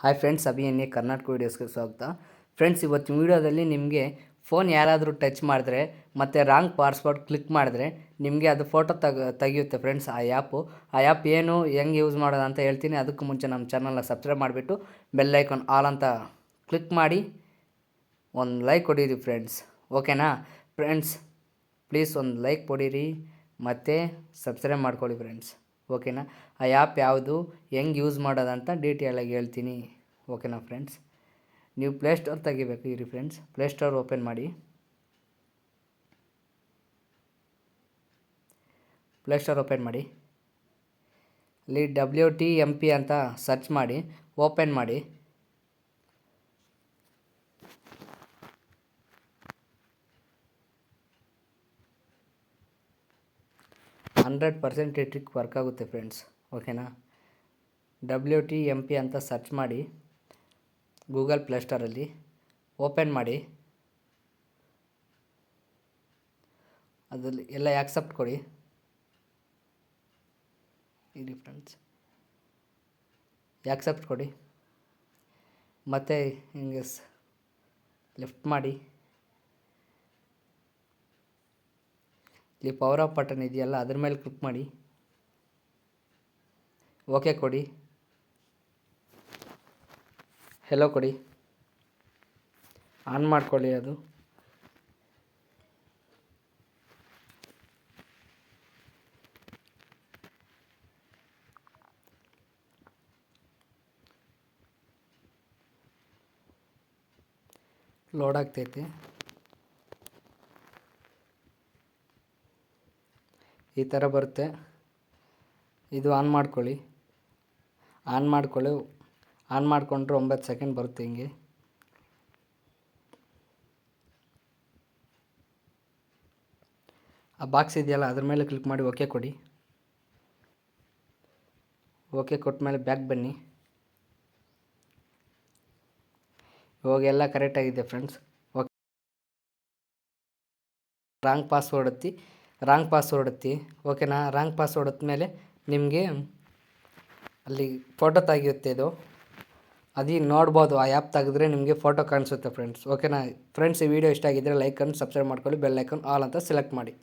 Hi friends, ಅಭಿಯನ್ನೇ Karnataka ವೀಡಿಯೋಸ್ಗೆ ಸ್ವಾಗತ. Friends, ಇವತ್ತಿನ ವೀಡಿಯೋದಲ್ಲಿ ನಿಮಗೆ ಫೋನ್ ಯಾರಾದರೂ ಟಚ್ ಮಾಡಿದ್ರೆ ಮತ್ತು ರಾಂಗ್ ಪಾಸ್ವರ್ಡ್ ಕ್ಲಿಕ್ ಮಾಡಿದ್ರೆ ನಿಮಗೆ ಅದು ಫೋಟೋ ತೆಗೆಯುತ್ತೆ ಫ್ರೆಂಡ್ಸ್. ಆ ಆ್ಯಪ್ ಏನು ಹೆಂಗೆ ಯೂಸ್ ಮಾಡೋದು ಅಂತ ಹೇಳ್ತೀನಿ. ಅದಕ್ಕೂ ಮುಂಚೆ ನಮ್ಮ ಚಾನಲ್ನ ಸಬ್ಸ್ಕ್ರೈಬ್ ಮಾಡಿಬಿಟ್ಟು ಬೆಲ್ ಐಕಾನ್ ಆಲ್ ಅಂತ ಕ್ಲಿಕ್ ಮಾಡಿ ಒಂದು ಲೈಕ್ ಕೊಡಿರಿ ಫ್ರೆಂಡ್ಸ್. ಓಕೆನಾ ಫ್ರೆಂಡ್ಸ್? ಪ್ಲೀಸ್ ಒಂದು ಲೈಕ್ ಕೊಡಿರಿ ಮತ್ತು ಸಬ್ಸ್ಕ್ರೈಬ್ ಮಾಡ್ಕೊಳ್ಳಿ ಫ್ರೆಂಡ್ಸ್. ಓಕೆನಾ? ಆ ಆ್ಯಪ್ ಯಾವುದು, ಹೆಂಗೆ ಯೂಸ್ ಮಾಡೋದಂತ ಡೀಟೇಲಾಗಿ ಹೇಳ್ತೀನಿ. ಓಕೆನಾ ಫ್ರೆಂಡ್ಸ್? ನೀವು ಪ್ಲೇಸ್ಟೋರ್ ತೆಗಿಬೇಕು. ಇರಿ ಫ್ರೆಂಡ್ಸ್, ಪ್ಲೇಸ್ಟೋರ್ ಓಪನ್ ಮಾಡಿ. ಇಲ್ಲಿ WTMP ಅಂತ ಸರ್ಚ್ ಮಾಡಿ ಓಪನ್ ಮಾಡಿ. %% ಟ್ರಿಕ್ ವರ್ಕ್ ಆಗುತ್ತೆ ಫ್ರೆಂಡ್ಸ್. ಓಕೆನಾ? WTMP ಅಂತ ಸರ್ಚ್ ಮಾಡಿ ಗೂಗಲ್ ಪ್ಲೇಸ್ಟೋರಲ್ಲಿ ಓಪನ್ ಮಾಡಿ. ಅದರಲ್ಲಿ ಎಲ್ಲ ಆಕ್ಸೆಪ್ಟ್ ಕೊಡಿ. ಇರಿ ಫ್ರೆಂಡ್ಸ್, ಆಕ್ಸೆಪ್ಟ್ ಕೊಡಿ. ಮತ್ತು ಹಿಂಗೆ ಲೆಫ್ಟ್ ಮಾಡಿ. ಇಲ್ಲಿ ಪವರ್ ಆಫ್ ಬಟನ್ ಇದೆಯಲ್ಲ, ಅದ್ರ ಮೇಲೆ ಕ್ಲಿಕ್ ಮಾಡಿ. ಓಕೆ ಕೊಡಿ. ಹೆಲೋ ಕೊಡಿ. ಆನ್ ಮಾಡ್ಕೊಳ್ಳಿ. ಅದು ಲೋಡ್ ಆಗ್ತೈತೆ. ಈ ಥರ ಬರುತ್ತೆ. ಇದು ಆನ್ ಮಾಡ್ಕೊಳ್ಳಿ. ಆನ್ ಮಾಡಿಕೊಂಡ್ರೆ 9 ಸೆಕೆಂಡ್ ಬರುತ್ತೆ. ಹಿಂಗೆ ಆ ಬಾಕ್ಸ್ ಇದೆಯಲ್ಲ, ಅದ್ರ ಮೇಲೆ ಕ್ಲಿಕ್ ಮಾಡಿ ಓಕೆ ಕೊಡಿ. ಓಕೆ ಕೊಟ್ಟ ಮೇಲೆ ಬ್ಯಾಕ್ ಬನ್ನಿ. ಇವಾಗ ಎಲ್ಲ ಕರೆಕ್ಟಾಗಿದೆ ಫ್ರೆಂಡ್ಸ್. ಓಕೆ, ರಾಂಗ್ ಪಾಸ್ವರ್ಡ್ ಒತ್ತಿ. ಓಕೆನಾ? ರಾಂಗ್ ಪಾಸ್ವರ್ಡ್ ಹೊತ್ಮೇಲೆ ನಿಮಗೆ ಅಲ್ಲಿ ಫೋಟೋ ತೆಗೆಯುತ್ತೆ. ಇದು ಅದೀಗ ನೋಡ್ಬೋದು. ಆ ಆ್ಯಪ್ ತೆಗೆದ್ರೆ ನಿಮಗೆ ಫೋಟೋ ಕಾಣಿಸುತ್ತೆ ಫ್ರೆಂಡ್ಸ್. ಓಕೆನಾ ಫ್ರೆಂಡ್ಸ್? ಈ ವಿಡಿಯೋ ಇಷ್ಟ ಆಗಿದ್ದರೆ ಲೈಕ್ ಅನ್ನು ಸಬ್ಸ್ಕ್ರೈಬ್ ಮಾಡ್ಕೊಳ್ಳಿ. ಬೆಲ್ ಐಕಾನ್ ಆಲ್ ಅಂತ ಸೆಲೆಕ್ಟ್ ಮಾಡಿ.